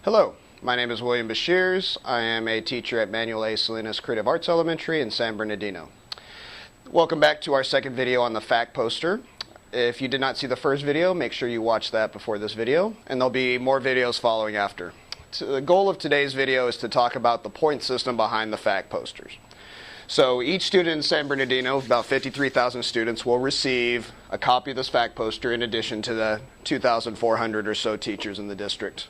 Hello, my name is William Bashirs. I am a teacher at Manuel A. Salinas Creative Arts Elementary in San Bernardino. Welcome back to our second video on the FAC poster. If you did not see the first video, make sure you watch that before this video, and there'll be more videos following after. The goal of today's video is to talk about the point system behind the FAC posters. So each student in San Bernardino, about 53,000 students, will receive a copy of this FAC poster in addition to the 2,400 or so teachers in the district.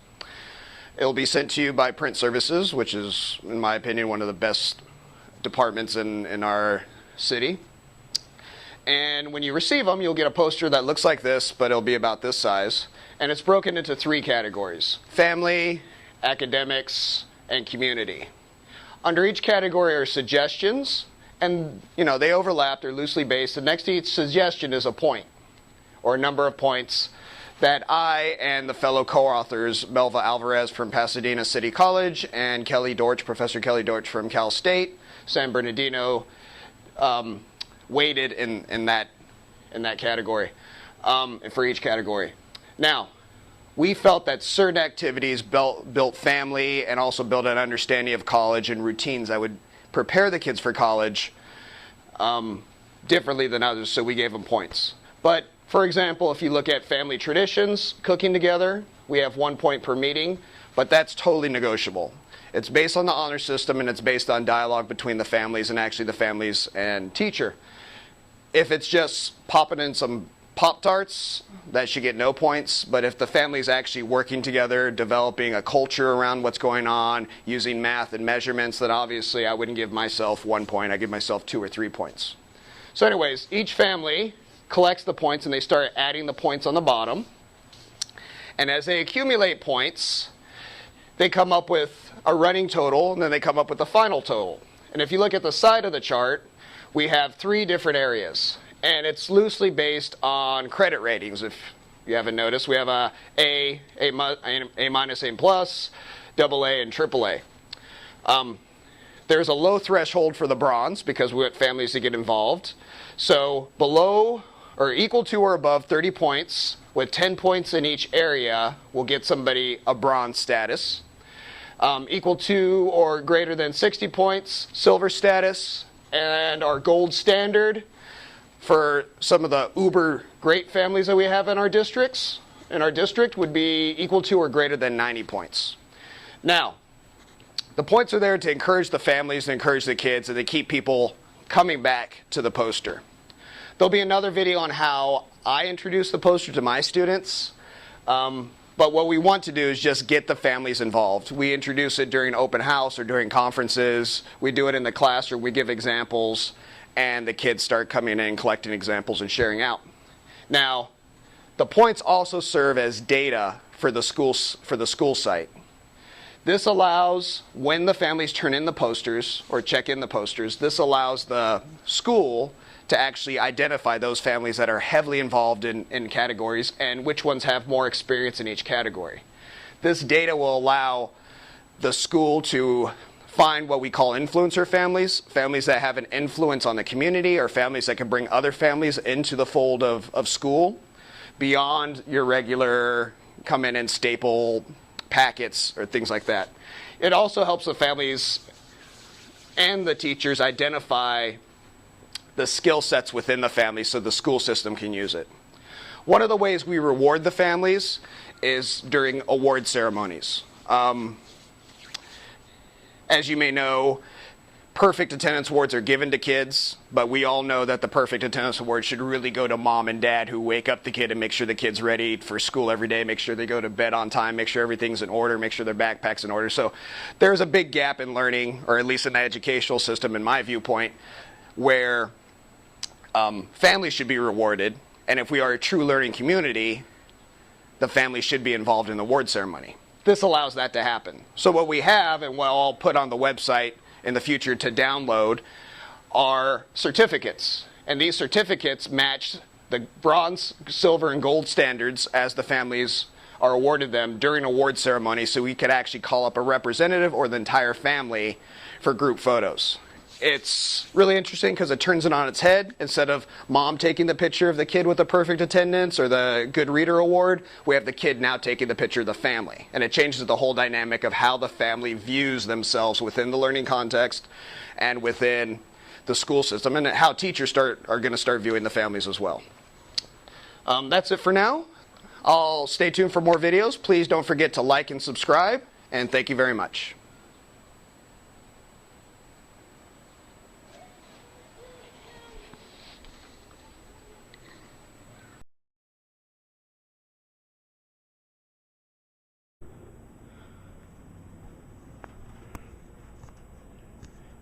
It will be sent to you by Print Services, which is, in my opinion, one of the best departments in our city. And when you receive them, you'll get a poster that looks like this, but it'll be about this size. And it's broken into three categories: family, academics, and community. Under each category are suggestions, and they overlap, they're loosely based, and next to each suggestion is a point, or a number of points, that I and the fellow co-authors, Melva Alvarez from Pasadena City College and Professor Kelly Dortch from Cal State, San Bernardino, weighted in that category, for each category. Now, we felt that certain activities built family and also built an understanding of college and routines that would prepare the kids for college differently than others, so we gave them points. But for example, if you look at family traditions, cooking together, we have 1 point per meeting, but that's totally negotiable. It's based on the honor system, and it's based on dialogue between the families and actually the families and teacher. If it's just popping in some Pop-Tarts, that should get no points, but if the family's actually working together, developing a culture around what's going on, using math and measurements, then obviously I wouldn't give myself 1 point, I give myself 2 or 3 points. So anyways, each family collects the points and they start adding the points on the bottom. And as they accumulate points, they come up with a running total, and then they come up with the final total. And if you look at the side of the chart, we have 3 different areas. And it's loosely based on credit ratings. If you haven't noticed, we have A minus, A plus, AA, and AAA. There's a low threshold for the bronze because we want families to get involved. So below or equal to or above 30 points with 10 points in each area will get somebody a bronze status. Equal to or greater than 60 points, silver status, and our gold standard for some of the uber great families that we have in our district would be equal to or greater than 90 points. Now, the points are there to encourage the families, to encourage the kids, and to keep people coming back to the poster. There'll be another video on how I introduce the poster to my students, but what we want to do is just get the families involved. We introduce it during open house or during conferences. We do it in the classroom. We give examples, and the kids start coming in, collecting examples, and sharing out. Now, the points also serve as data for the school site. This allows, when the families turn in the posters or check in the posters, this allows the school to actually identify those families that are heavily involved in categories and which ones have more experience in each category. This data will allow the school to find what we call influencer families, families that have an influence on the community, or families that can bring other families into the fold of school beyond your regular come in and staple packets or things like that. It also helps the families and the teachers identify the skill sets within the family so the school system can use it. One of the ways we reward the families is during award ceremonies. As you may know, perfect attendance awards are given to kids, but we all know that the perfect attendance award should really go to mom and dad, who wake up the kid and make sure the kid's ready for school every day, make sure they go to bed on time, make sure everything's in order, make sure their backpack's in order. So there's a big gap in learning, or at least in the educational system, in my viewpoint, where families should be rewarded, and if we are a true learning community, the family should be involved in the award ceremony. This allows that to happen. So what we have, and what I'll put on the website in the future to download, are certificates. And these certificates match the bronze, silver, and gold standards as the families are awarded them during award ceremony, so we could actually call up a representative or the entire family for group photos. it's really interesting because it turns it on its head. Instead of mom taking the picture of the kid with the perfect attendance or the good reader award, we have the kid now taking the picture of the family. And it changes the whole dynamic of how the family views themselves within the learning context and within the school system, and how teachers are going to start viewing the families as well. That's it for now. I'll stay tuned for more videos. Please don't forget to like and subscribe, and thank you very much.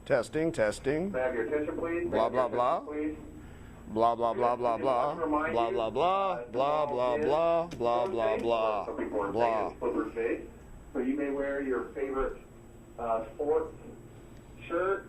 Testing, testing. May I have your attention, please? Blah, blah, blah. Blah, blah, blah, blah, blah. Blah, blah, blah. Blah, blah, blah. Blah, blah, blah. Some people are Blah. saying slipper face. So you may wear your favorite sports shirt